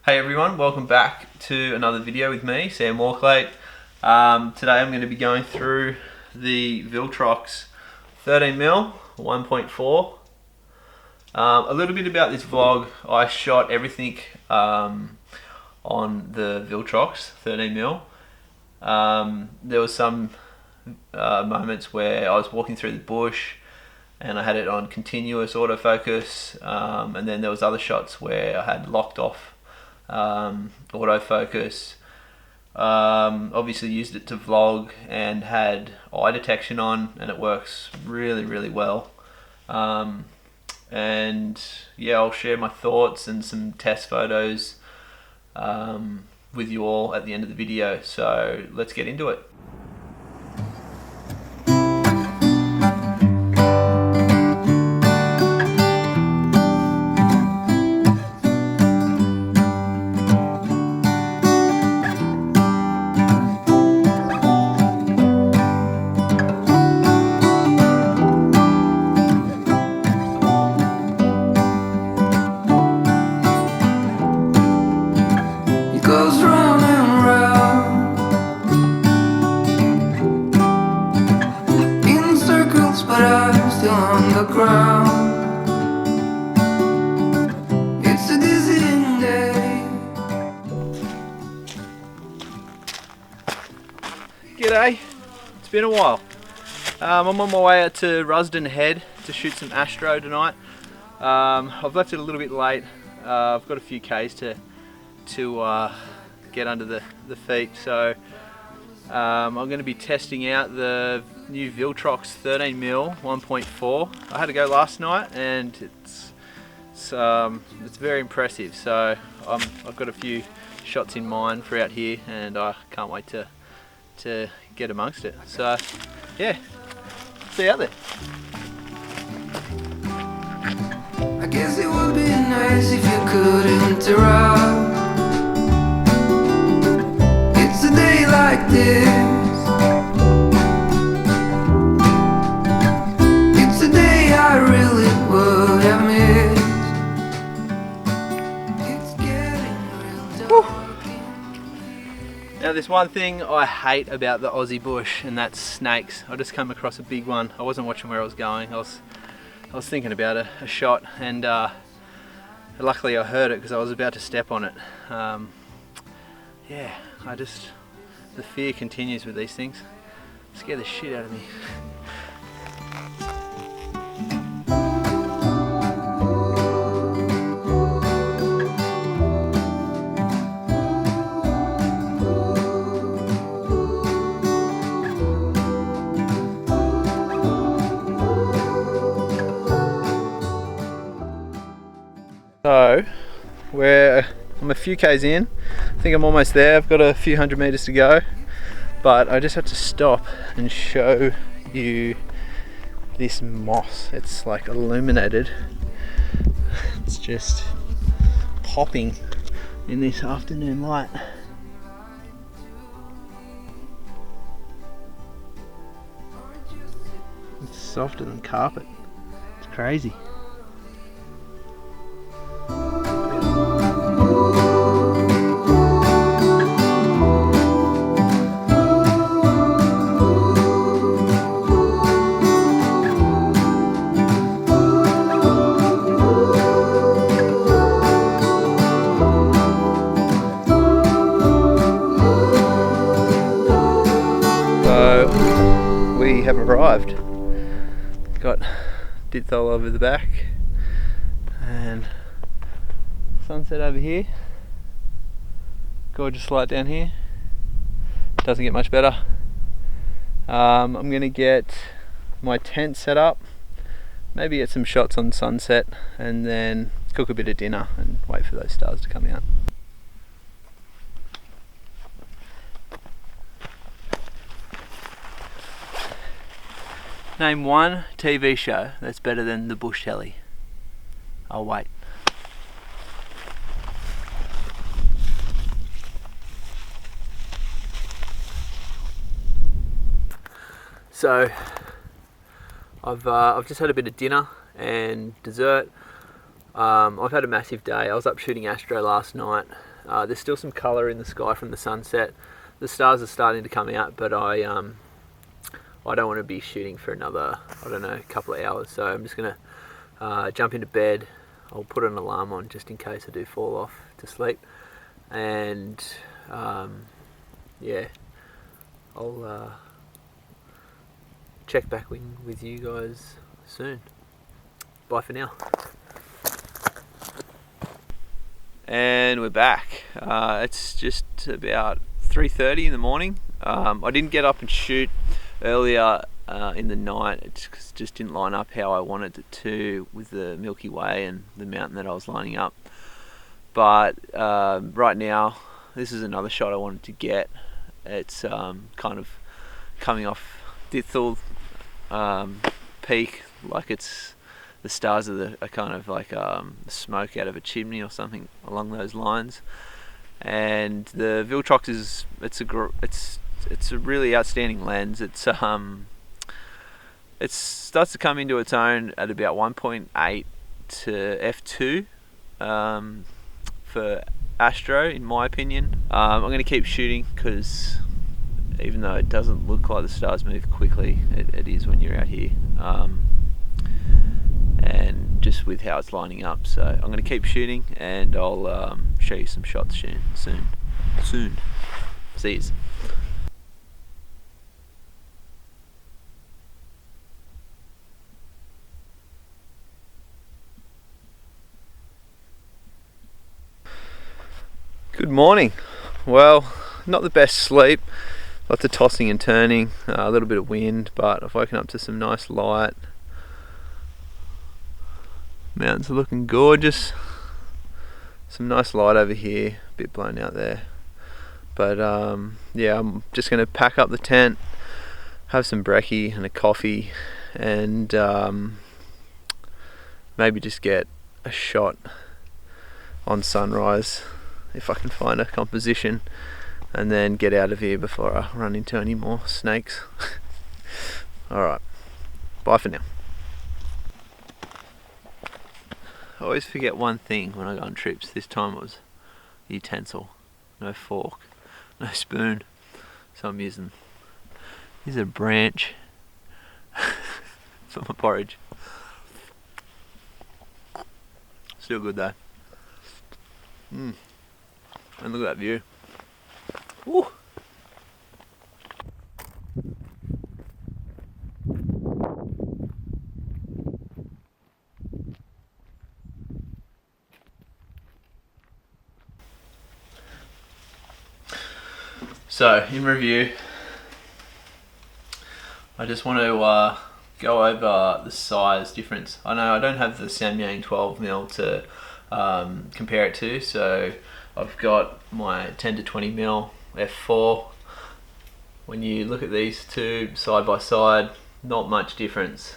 Hey everyone, welcome back to another video with me, Sam Walklate. Today I'm going to be going through the VILTROX 13mm 1.4. A little bit about this vlog. I shot everything on the VILTROX 13mm. There was some moments where I was walking through the bush and I had it on continuous autofocus, and then there was other shots where I had locked off autofocus. Obviously used it to vlog and had eye detection on, and it works really well. And yeah, I'll share my thoughts and some test photos with you all at the end of the video, so let's get into it. G'day, it's been a while. I'm on my way out to Rusden Head to shoot some astro tonight. I've left it a little bit late. I've got a few Ks to get under the feet, so I'm going to be testing out the new VILTROX 13mm 1.4. I had a go last night and it's very impressive, so I've got a few shots in mind for out here and I can't wait to get amongst it. So yeah, see you out there. I guess it would be nice if you could interrupt. It's a day like this. It's a day I really would have missed. It's getting real dark. Now there's one thing I hate about the Aussie bush, and that's snakes. I just come across a big one. I wasn't watching where I was going. I was thinking about a shot, and luckily I heard it because I was about to step on it. Yeah, the fear continues with these things. Scare the shit out of me. So, I'm a few Ks in. I think I'm almost there. I've got a few hundred meters to go, but I just have to stop and show you this moss. It's like illuminated. It's just popping in this afternoon light. It's softer than carpet. It's crazy. We have arrived. Got dithole over the back and sunset over here. Gorgeous light down here. Doesn't get much better. I'm going to get my tent set up, maybe get some shots on sunset, and then cook a bit of dinner and wait for those stars to come out. Name one TV show that's better than the Bush Telly. I'll wait. So I've just had a bit of dinner and dessert. I've had a massive day. I was up shooting astro last night. There's still some colour in the sky from the sunset. The stars are starting to come out, but I don't want to be shooting for another, I don't know, couple of hours. So I'm just gonna jump into bed. I'll put an alarm on just in case I do fall off to sleep, and yeah, I'll check back with you guys soon. Bye for now. And we're back. It's just about 3:30 in the morning. I didn't get up and shoot earlier in the night. It just didn't line up how I wanted it to with the Milky Way and the mountain that I was lining up. But right now, this is another shot I wanted to get. It's kind of coming off Dithel Peak, like it's the stars are kind of like smoke out of a chimney or something along those lines. And the VILTROX it's a really outstanding lens. It starts to come into its own at about 1.8 to f2 for astro, in my opinion. I'm going to keep shooting because even though it doesn't look like the stars move quickly, it is when you're out here. And just with how it's lining up, so I'm going to keep shooting, and I'll show you some shots soon. See you. Good morning. Well, not the best sleep, lots of tossing and turning, a little bit of wind, but I've woken up to some nice light. Mountains are looking gorgeous. Some nice light over here, a bit blown out there. But yeah, I'm just going to pack up the tent, have some brekkie and a coffee, and maybe just get a shot on sunrise if I can find a composition, and then get out of here before I run into any more snakes. Alright, bye for now. I always forget one thing when I go on trips. This time it was utensil. No fork, no spoon. So I'm using a branch for my porridge. Still good though. And look at that view. Woo. So, in review, I just want to go over the size difference. I know I don't have the Samyang 12mm to compare it to, so I've got my 10 to 20mm f4. When you look at these two side by side, not much difference.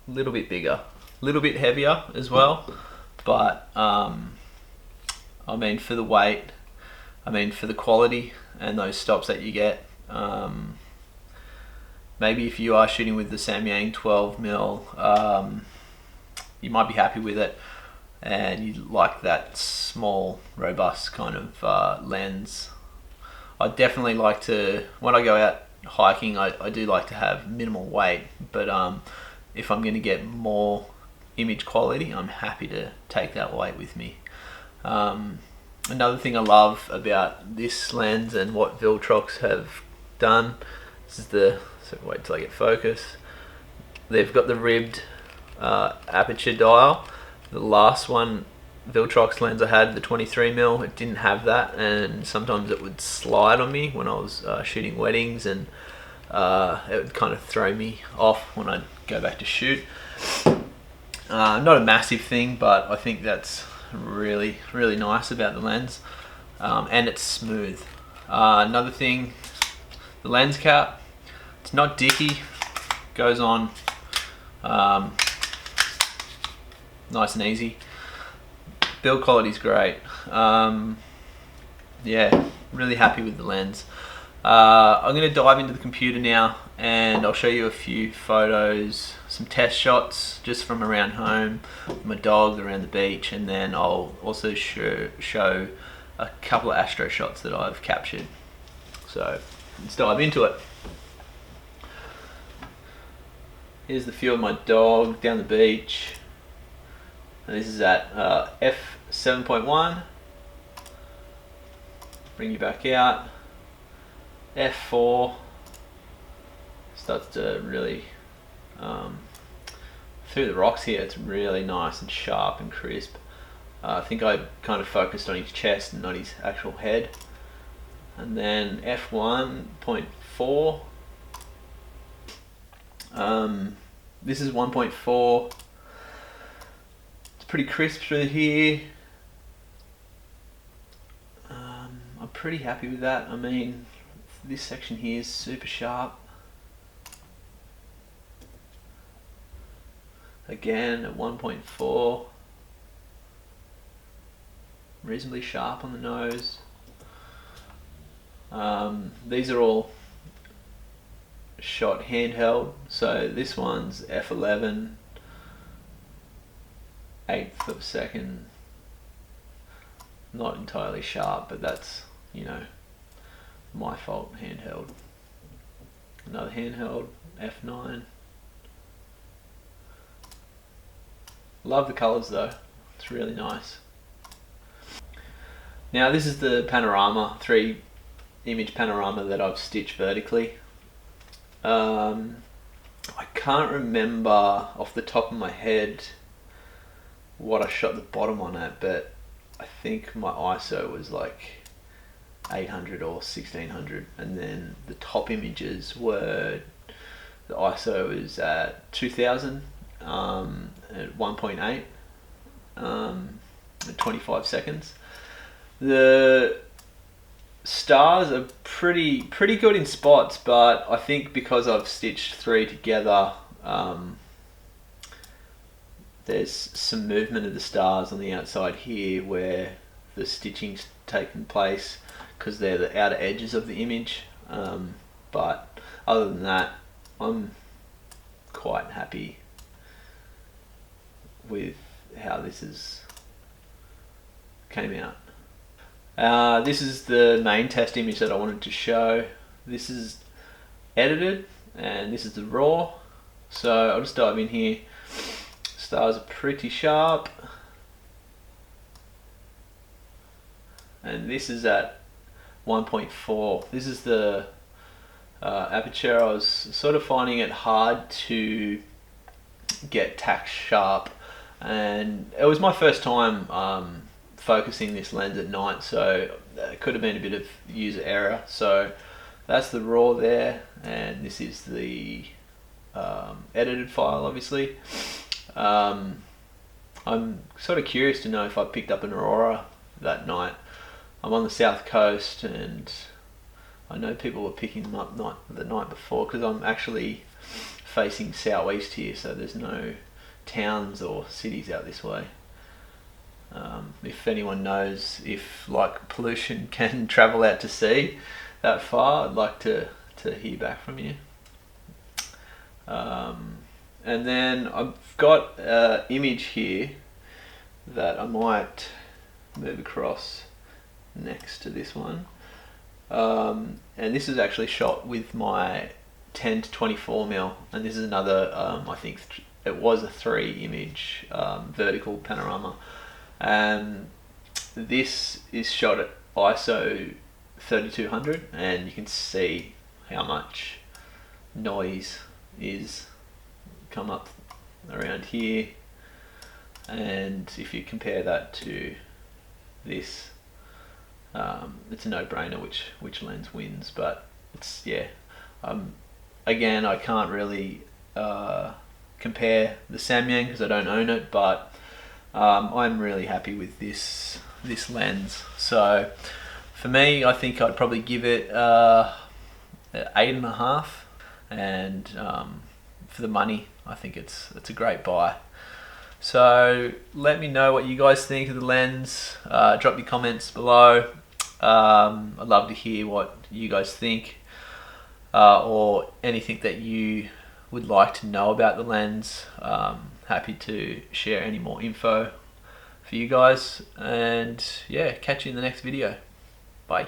A little bit bigger, a little bit heavier as well, but I mean, for the weight, I mean, for the quality and those stops that you get, maybe if you are shooting with the Samyang 12mm, you might be happy with it, and you like that small, robust kind of lens. I definitely like to, when I go out hiking, I do like to have minimal weight, but if I'm going to get more image quality, I'm happy to take that weight with me. Another thing I love about this lens and what VILTROX have done, this is the, so wait till I get focus, they've got the ribbed aperture dial. The last one, VILTROX lens I had, the 23mm, it didn't have that, and sometimes it would slide on me when I was shooting weddings, and it would kind of throw me off when I'd go back to shoot. Not a massive thing, but I think that's really nice about the lens, and it's smooth. Another thing, the lens cap, it's not dicky, goes on nice and easy. Build quality is great. Yeah, really happy with the lens. I'm going to dive into the computer now and I'll show you a few photos, some test shots just from around home, my dog, around the beach, and then I'll also show a couple of astro shots that I've captured. So let's dive into it. Here's the view of my dog down the beach, and this is at f7.1. Bring you back out. f4 starts to really through the rocks here. It's really nice and sharp and crisp. I think I kind of focused on his chest and not his actual head. And then f1.4. This is 1.4. It's pretty crisp through here. I'm pretty happy with that. I mean, this section here is super sharp. Again at 1.4. Reasonably sharp on the nose. These are all shot handheld, so this one's f11, 1/8 of a second. Not entirely sharp, but that's, you know, my fault. Handheld. Another handheld, f9. Love the colours though, it's really nice. Now this is the panorama, 3-image panorama that I've stitched vertically. I can't remember off the top of my head what I shot the bottom on at, but I think my ISO was like 800 or 1600, and then the top images were, the ISO is at 2000 at 1.8 at 25 seconds. The stars are pretty good in spots, but I think because I've stitched 3 together, there's some movement of the stars on the outside here where the stitching's taken place because they're the outer edges of the image. But other than that, I'm quite happy with how this came out. This is the main test image that I wanted to show. This is edited and this is the raw. So I'll just dive in here. Stars are pretty sharp. And this is at 1.4. This is the aperture. I was sort of finding it hard to get tack sharp, and it was my first time focusing this lens at night, so it could have been a bit of user error. So that's the raw there, and this is the edited file, obviously. I'm sort of curious to know if I picked up an aurora that night. I'm on the south coast, and I know people were picking them up the night before, because I'm actually facing southeast here, so there's no towns or cities out this way. If anyone knows if like pollution can travel out to sea that far, I'd like to hear back from you. And then I've got an image here that I might move across next to this one. And this is actually shot with my 10 to 24mm, and this is another, I think it was a 3-image vertical panorama. And this is shot at ISO 3200, and you can see how much noise is come up around here. And if you compare that to this, it's a no-brainer which lens wins. But it's, yeah, again, I can't really compare the Samyang because I don't own it, but I'm really happy with this lens. So for me, I think I'd probably give it 8.5, and for the money, I think it's a great buy. So let me know what you guys think of the lens. Drop your comments below. I'd love to hear what you guys think, or anything that you would like to know about the lens. Happy to share any more info for you guys, and yeah, catch you in the next video. Bye.